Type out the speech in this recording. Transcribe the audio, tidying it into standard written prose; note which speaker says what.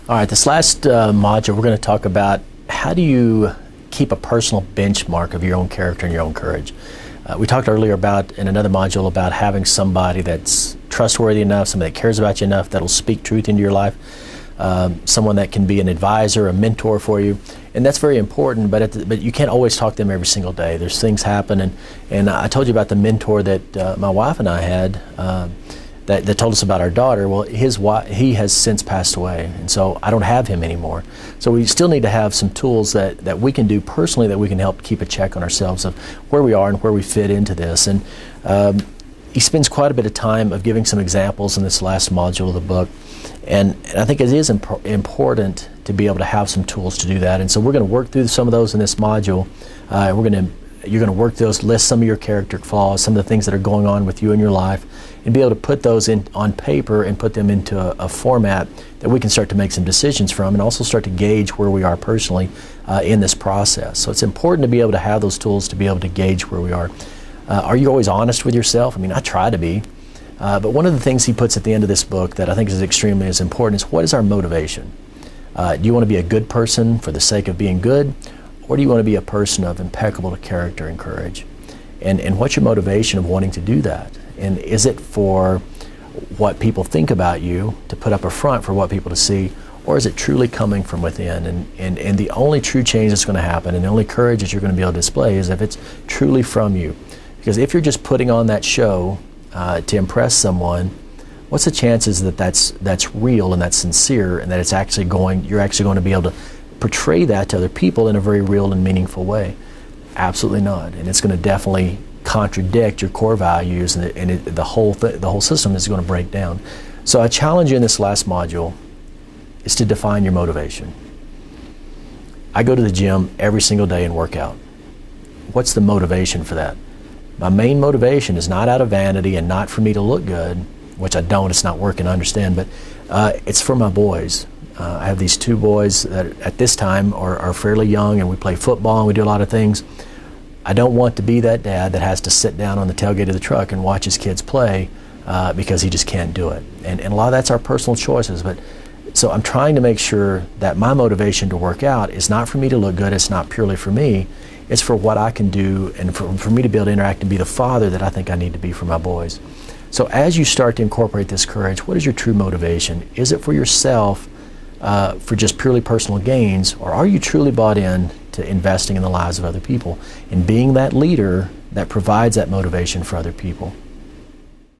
Speaker 1: All right, this last module, we're going to talk about how do you keep a personal benchmark of your own character and your own courage. We talked earlier about, in another module, about having somebody that's trustworthy enough, somebody that cares about you enough, that'll speak truth into your life, someone that can be an advisor, a mentor for you. And that's very important, but you can't always talk to them every single day. There's things happen, and I told you about the mentor that my wife and I had that told us about our daughter. Well, he has since passed away, and so I don't have him anymore. So we still need to have some tools that we can do personally that we can help keep a check on ourselves of where we are and where we fit into this. And he spends quite a bit of time of giving some examples in this last module of the book. And I think it is important to be able to have some tools to do that. And so we're going to work through some of those in this module. You're going to work those, list some of your character flaws, some of the things that are going on with you in your life, and be able to put those on paper and put them into a format that we can start to make some decisions from, and also start to gauge where we are personally in this process. So it's important to be able to have those tools to be able to gauge where we are. Are you always honest with yourself? I mean, I try to be. But one of the things he puts at the end of this book that I think is extremely as important is, what is our motivation? Do you want to be a good person for the sake of being good? Or do you want to be a person of impeccable character and courage? And what's your motivation of wanting to do that? And is it for what people think about you, to put up a front for what people to see, or is it truly coming from within? And the only true change that's going to happen, and the only courage that you're going to be able to display, is if it's truly from you. Because if you're just putting on that show to impress someone, what's the chances that that's real and that's sincere, and that you're actually going to be able to portray that to other people in a very real and meaningful way? Absolutely not. And it's going to definitely contradict your core values, and the whole system is going to break down. So I challenge you in this last module is to define your motivation. I go to the gym every single day and work out. What's the motivation for that? My main motivation is not out of vanity and not for me to look good, which I don't, it's not working, I understand, but it's for my boys. I have these two boys that at this time are fairly young, and we play football and we do a lot of things. I don't want to be that dad that has to sit down on the tailgate of the truck and watch his kids play because he just can't do it. And a lot of that's our personal choices. But so I'm trying to make sure that my motivation to work out is not for me to look good, it's not purely for me, it's for what I can do, and for me to be able to interact and be the father that I think I need to be for my boys. So as you start to incorporate this courage, what is your true motivation? Is it for yourself, for just purely personal gains, or are you truly bought in to investing in the lives of other people and being that leader that provides that motivation for other people?